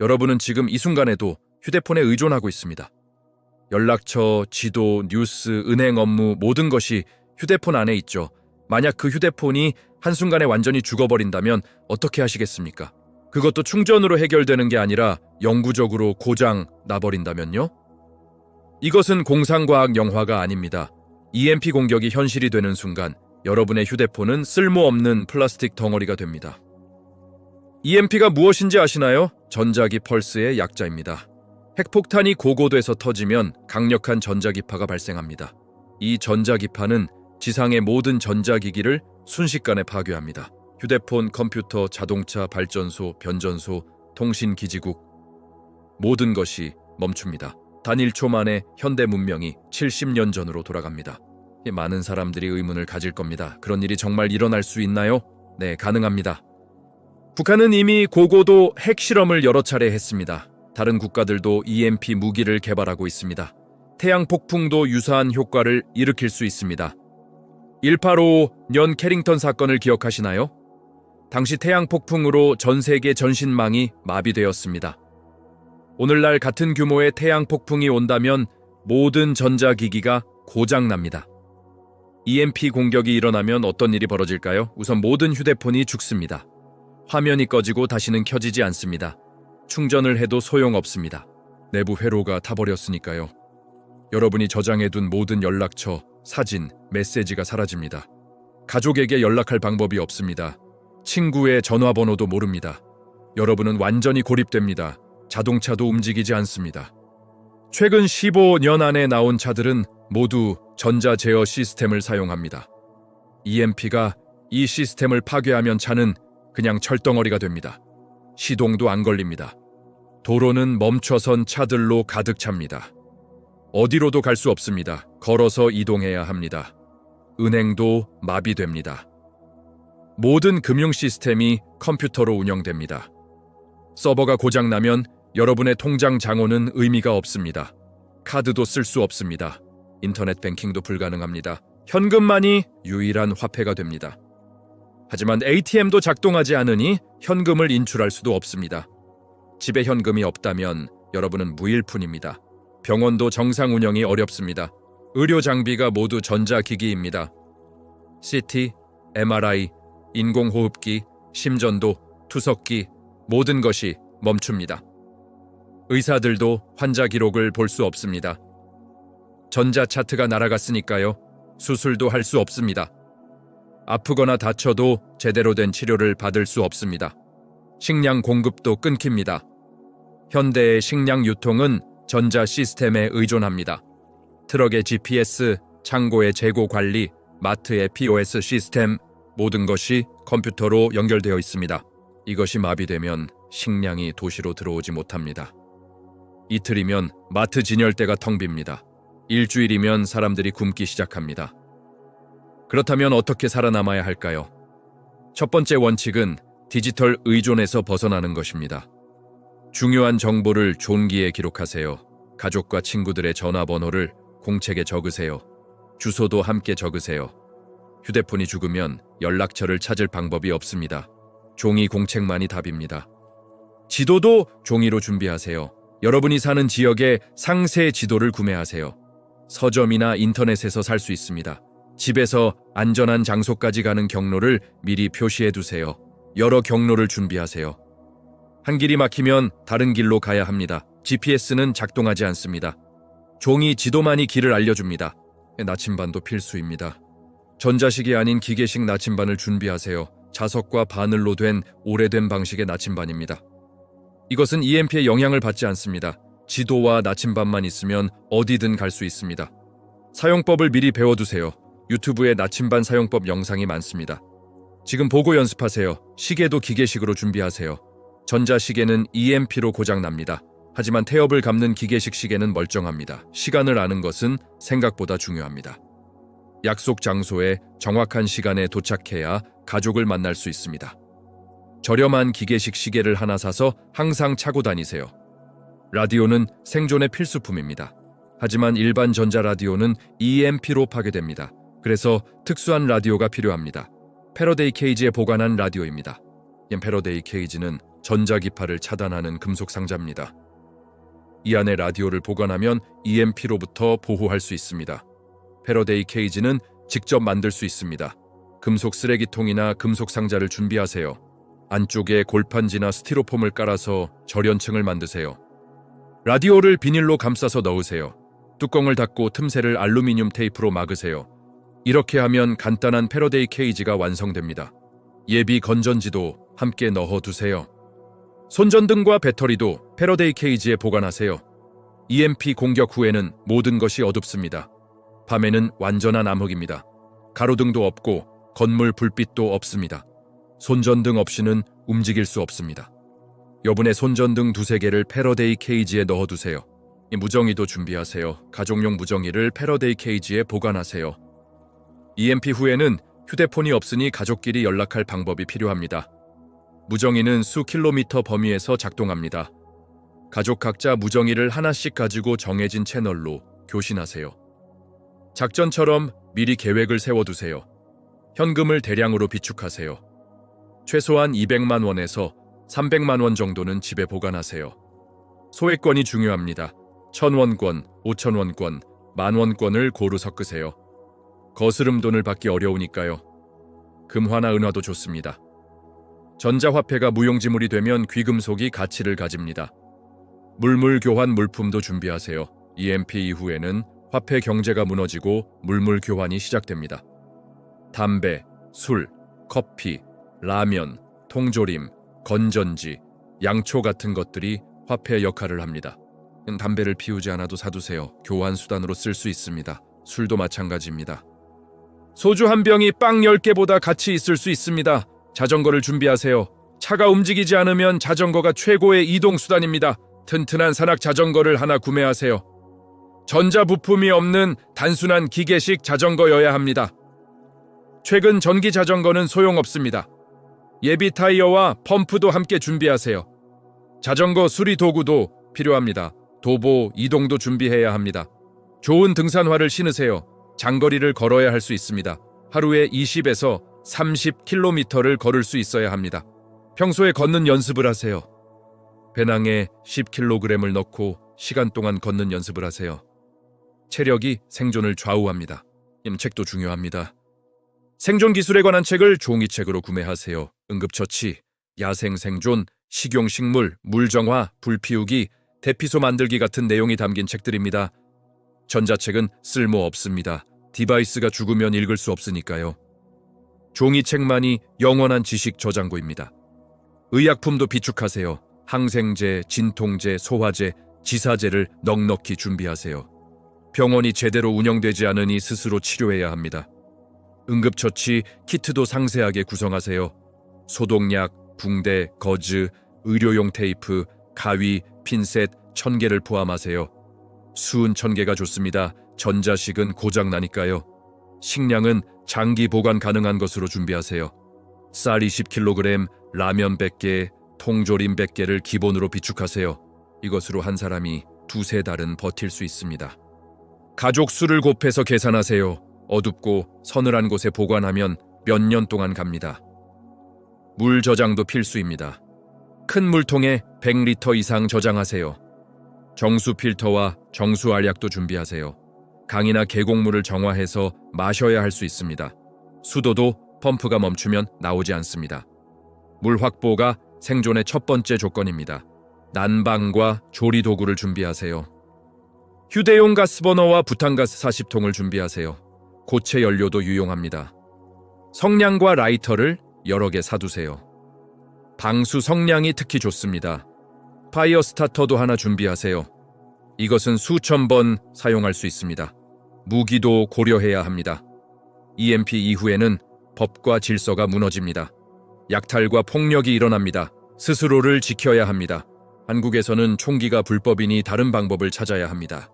여러분은 지금 이 순간에도 휴대폰에 의존하고 있습니다. 연락처, 지도, 뉴스, 은행 업무 모든 것이 휴대폰 안에 있죠. 만약 그 휴대폰이 한순간에 완전히 죽어버린다면 어떻게 하시겠습니까? 그것도 충전으로 해결되는 게 아니라 영구적으로 고장 나버린다면요? 이것은 공상과학 영화가 아닙니다. EMP 공격이 현실이 되는 순간 여러분의 휴대폰은 쓸모없는 플라스틱 덩어리가 됩니다. EMP가 무엇인지 아시나요? 전자기 펄스의 약자입니다. 핵폭탄이 고고도에서 터지면 강력한 전자기파가 발생합니다. 이 전자기파는 지상의 모든 전자기기를 순식간에 파괴합니다. 휴대폰, 컴퓨터, 자동차, 발전소, 변전소, 통신기지국 모든 것이 멈춥니다. 단 1초 만에 현대 문명이 70년 전으로 돌아갑니다. 많은 사람들이 의문을 가질 겁니다. 그런 일이 정말 일어날 수 있나요? 네, 가능합니다. 북한은 이미 고고도 핵실험을 여러 차례 했습니다. 다른 국가들도 EMP 무기를 개발하고 있습니다. 태양 폭풍도 유사한 효과를 일으킬 수 있습니다. 1855년 캐링턴 사건을 기억하시나요? 당시 태양 폭풍으로 전 세계 전신망이 마비되었습니다. 오늘날 같은 규모의 태양 폭풍이 온다면 모든 전자기기가 고장납니다. EMP 공격이 일어나면 어떤 일이 벌어질까요? 우선 모든 휴대폰이 죽습니다. 화면이 꺼지고 다시는 켜지지 않습니다. 충전을 해도 소용없습니다. 내부 회로가 타버렸으니까요. 여러분이 저장해둔 모든 연락처, 사진, 메시지가 사라집니다. 가족에게 연락할 방법이 없습니다. 친구의 전화번호도 모릅니다. 여러분은 완전히 고립됩니다. 자동차도 움직이지 않습니다. 최근 15년 안에 나온 차들은 모두 전자 제어 시스템을 사용합니다. EMP가 이 시스템을 파괴하면 차는 그냥 철덩어리가 됩니다. 시동도 안 걸립니다. 도로는 멈춰선 차들로 가득 찹니다. 어디로도 갈 수 없습니다. 걸어서 이동해야 합니다. 은행도 마비됩니다. 모든 금융 시스템이 컴퓨터로 운영됩니다. 서버가 고장나면 여러분의 통장 장호는 의미가 없습니다. 카드도 쓸 수 없습니다. 인터넷 뱅킹도 불가능합니다. 현금만이 유일한 화폐가 됩니다. 하지만 ATM도 작동하지 않으니 현금을 인출할 수도 없습니다. 집에 현금이 없다면 여러분은 무일푼입니다. 병원도 정상 운영이 어렵습니다. 의료 장비가 모두 전자기기입니다. CT, MRI, 인공호흡기, 심전도, 투석기 모든 것이 멈춥니다. 의사들도 환자 기록을 볼 수 없습니다. 전자차트가 날아갔으니까요. 수술도 할 수 없습니다. 아프거나 다쳐도 제대로 된 치료를 받을 수 없습니다. 식량 공급도 끊깁니다. 현대의 식량 유통은 전자 시스템에 의존합니다. 트럭의 GPS, 창고의 재고 관리, 마트의 POS 시스템 모든 것이 컴퓨터로 연결되어 있습니다. 이것이 마비되면 식량이 도시로 들어오지 못합니다. 이틀이면 마트 진열대가 텅 빕니다. 일주일이면 사람들이 굶기 시작합니다. 그렇다면 어떻게 살아남아야 할까요? 첫 번째 원칙은 디지털 의존에서 벗어나는 것입니다. 중요한 정보를 존기에 기록하세요. 가족과 친구들의 전화번호를 공책에 적으세요. 주소도 함께 적으세요. 휴대폰이 죽으면 연락처를 찾을 방법이 없습니다. 종이 공책만이 답입니다. 지도도 종이로 준비하세요. 여러분이 사는 지역의 상세 지도를 구매하세요. 서점이나 인터넷에서 살 수 있습니다. 집에서 안전한 장소까지 가는 경로를 미리 표시해 두세요. 여러 경로를 준비하세요. 한 길이 막히면 다른 길로 가야 합니다. GPS는 작동하지 않습니다. 종이 지도만이 길을 알려줍니다. 나침반도 필수입니다. 전자식이 아닌 기계식 나침반을 준비하세요. 자석과 바늘로 된 오래된 방식의 나침반입니다. 이것은 EMP의 영향을 받지 않습니다. 지도와 나침반만 있으면 어디든 갈 수 있습니다. 사용법을 미리 배워두세요. 유튜브에 나침반 사용법 영상이 많습니다. 지금 보고 연습하세요. 시계도 기계식으로 준비하세요. 전자시계는 EMP로 고장납니다. 하지만 태엽을 감는 기계식 시계는 멀쩡합니다. 시간을 아는 것은 생각보다 중요합니다. 약속 장소에 정확한 시간에 도착해야 가족을 만날 수 있습니다. 저렴한 기계식 시계를 하나 사서 항상 차고 다니세요. 라디오는 생존의 필수품입니다. 하지만 일반 전자라디오는 EMP로 파괴됩니다. 그래서 특수한 라디오가 필요합니다. 패러데이 케이지에 보관한 라디오입니다. 패러데이 케이지는 전자기파를 차단하는 금속 상자입니다. 이 안에 라디오를 보관하면 EMP로부터 보호할 수 있습니다. 패러데이 케이지는 직접 만들 수 있습니다. 금속 쓰레기통이나 금속 상자를 준비하세요. 안쪽에 골판지나 스티로폼을 깔아서 절연층을 만드세요. 라디오를 비닐로 감싸서 넣으세요. 뚜껑을 닫고 틈새를 알루미늄 테이프로 막으세요. 이렇게 하면 간단한 패러데이 케이지가 완성됩니다. 예비 건전지도 함께 넣어두세요. 손전등과 배터리도 패러데이 케이지에 보관하세요. EMP 공격 후에는 모든 것이 어둡습니다. 밤에는 완전한 암흑입니다. 가로등도 없고 건물 불빛도 없습니다. 손전등 없이는 움직일 수 없습니다. 여분의 손전등 2-3개를 패러데이 케이지에 넣어두세요. 무정이도 준비하세요. 가족용 무정이를 패러데이 케이지에 보관하세요. EMP 후에는 휴대폰이 없으니 가족끼리 연락할 방법이 필요합니다. 무정이는 수 킬로미터 범위에서 작동합니다. 가족 각자 무정이를 하나씩 가지고 정해진 채널로 교신하세요. 작전처럼 미리 계획을 세워두세요. 현금을 대량으로 비축하세요. 최소한 200만 원에서 300만 원 정도는 집에 보관하세요. 소액권이 중요합니다. 1,000원권, 5,000원권, 만원권을 고루 섞으세요. 거스름 돈을 받기 어려우니까요. 금화나 은화도 좋습니다. 전자화폐가 무용지물이 되면 귀금속이 가치를 가집니다. 물물 교환 물품도 준비하세요. EMP 이후에는 화폐 경제가 무너지고 물물 교환이 시작됩니다. 담배, 술, 커피, 라면, 통조림, 건전지, 양초 같은 것들이 화폐 역할을 합니다. 담배를 피우지 않아도 사두세요. 교환 수단으로 쓸 수 있습니다. 술도 마찬가지입니다. 소주 한 병이 빵 10개보다 가치 있을 수 있습니다. 자전거를 준비하세요. 차가 움직이지 않으면 자전거가 최고의 이동 수단입니다. 튼튼한 산악 자전거를 하나 구매하세요. 전자부품이 없는 단순한 기계식 자전거여야 합니다. 최근 전기 자전거는 소용없습니다. 예비 타이어와 펌프도 함께 준비하세요. 자전거 수리 도구도 필요합니다. 도보, 이동도 준비해야 합니다. 좋은 등산화를 신으세요. 장거리를 걸어야 할 수 있습니다. 하루에 20에서 30km를 걸을 수 있어야 합니다. 평소에 걷는 연습을 하세요. 배낭에 10kg을 넣고 시간 동안 걷는 연습을 하세요. 체력이 생존을 좌우합니다. 책도 중요합니다. 생존 기술에 관한 책을 종이책으로 구매하세요. 응급처치, 야생생존, 식용식물, 물정화, 불피우기, 대피소 만들기 같은 내용이 담긴 책들입니다. 전자책은 쓸모 없습니다. 디바이스가 죽으면 읽을 수 없으니까요. 종이책만이 영원한 지식 저장고입니다. 의약품도 비축하세요. 항생제, 진통제, 소화제, 지사제를 넉넉히 준비하세요. 병원이 제대로 운영되지 않으니 스스로 치료해야 합니다. 응급처치 키트도 상세하게 구성하세요. 소독약, 붕대, 거즈, 의료용 테이프, 가위, 핀셋 1000개를 포함하세요. 수은 1000개가 좋습니다. 전자식은 고장나니까요. 식량은 장기 보관 가능한 것으로 준비하세요. 쌀 20kg, 라면 100개, 통조림 100개를 기본으로 비축하세요. 이것으로 한 사람이 2-3달은 버틸 수 있습니다. 가족 수를 곱해서 계산하세요. 어둡고 서늘한 곳에 보관하면 몇 년 동안 갑니다. 물 저장도 필수입니다. 큰 물통에 100리터 이상 저장하세요. 정수 필터와 정수 알약도 준비하세요. 강이나 계곡물을 정화해서 마셔야 할 수 있습니다. 수도도 펌프가 멈추면 나오지 않습니다. 물 확보가 생존의 첫 번째 조건입니다. 난방과 조리 도구를 준비하세요. 휴대용 가스버너와 부탄가스 40통을 준비하세요. 고체 연료도 유용합니다. 성냥과 라이터를 여러 개 사두세요. 방수 성냥이 특히 좋습니다. 파이어 스타터도 하나 준비하세요. 이것은 수천 번 사용할 수 있습니다. 무기도 고려해야 합니다. EMP 이후에는 법과 질서가 무너집니다. 약탈과 폭력이 일어납니다. 스스로를 지켜야 합니다. 한국에서는 총기가 불법이니 다른 방법을 찾아야 합니다.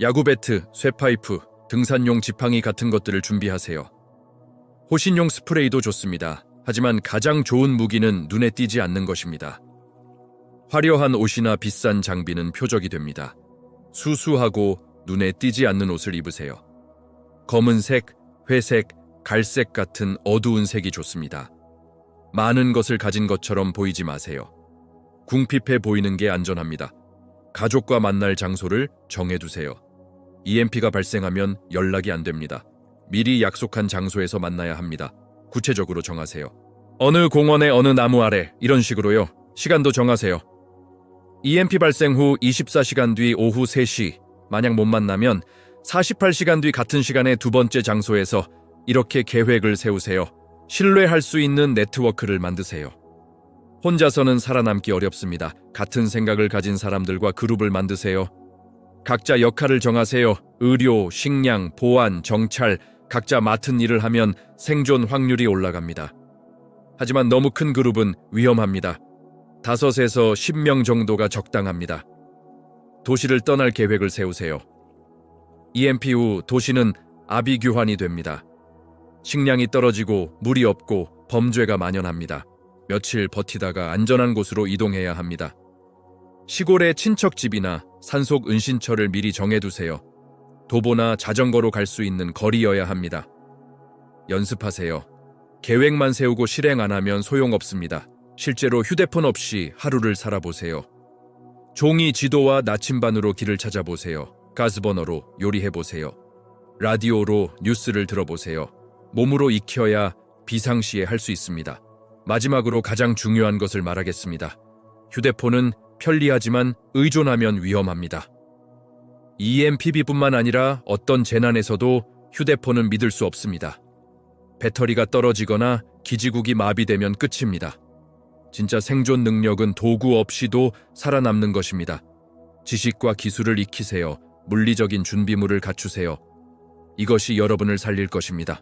야구 배트, 쇠파이프, 등산용 지팡이 같은 것들을 준비하세요. 호신용 스프레이도 좋습니다. 하지만 가장 좋은 무기는 눈에 띄지 않는 것입니다. 화려한 옷이나 비싼 장비는 표적이 됩니다. 수수하고 눈에 띄지 않는 옷을 입으세요. 검은색, 회색, 갈색 같은 어두운 색이 좋습니다. 많은 것을 가진 것처럼 보이지 마세요. 궁핍해 보이는 게 안전합니다. 가족과 만날 장소를 정해두세요. EMP가 발생하면 연락이 안 됩니다. 미리 약속한 장소에서 만나야 합니다. 구체적으로 정하세요. 어느 공원의 어느 나무 아래, 이런 식으로요. 시간도 정하세요. EMP 발생 후 24시간 뒤 오후 3시, 만약 못 만나면 48시간 뒤 같은 시간에 두 번째 장소에서 이렇게 계획을 세우세요. 신뢰할 수 있는 네트워크를 만드세요. 혼자서는 살아남기 어렵습니다. 같은 생각을 가진 사람들과 그룹을 만드세요. 각자 역할을 정하세요. 의료, 식량, 보안, 정찰, 각자 맡은 일을 하면 생존 확률이 올라갑니다. 하지만 너무 큰 그룹은 위험합니다. 5에서 10명 정도가 적당합니다. 도시를 떠날 계획을 세우세요. EMP 후 도시는 아비규환이 됩니다. 식량이 떨어지고 물이 없고 범죄가 만연합니다. 며칠 버티다가 안전한 곳으로 이동해야 합니다. 시골의 친척집이나 산속 은신처를 미리 정해두세요. 도보나 자전거로 갈 수 있는 거리여야 합니다. 연습하세요. 계획만 세우고 실행 안 하면 소용없습니다. 실제로 휴대폰 없이 하루를 살아보세요. 종이 지도와 나침반으로 길을 찾아보세요. 가스버너로 요리해보세요. 라디오로 뉴스를 들어보세요. 몸으로 익혀야 비상시에 할 수 있습니다. 마지막으로 가장 중요한 것을 말하겠습니다. 휴대폰은 편리하지만 의존하면 위험합니다. EMPB뿐만 아니라 어떤 재난에서도 휴대폰은 믿을 수 없습니다. 배터리가 떨어지거나 기지국이 마비되면 끝입니다. 진짜 생존 능력은 도구 없이도 살아남는 것입니다. 지식과 기술을 익히세요. 물리적인 준비물을 갖추세요. 이것이 여러분을 살릴 것입니다.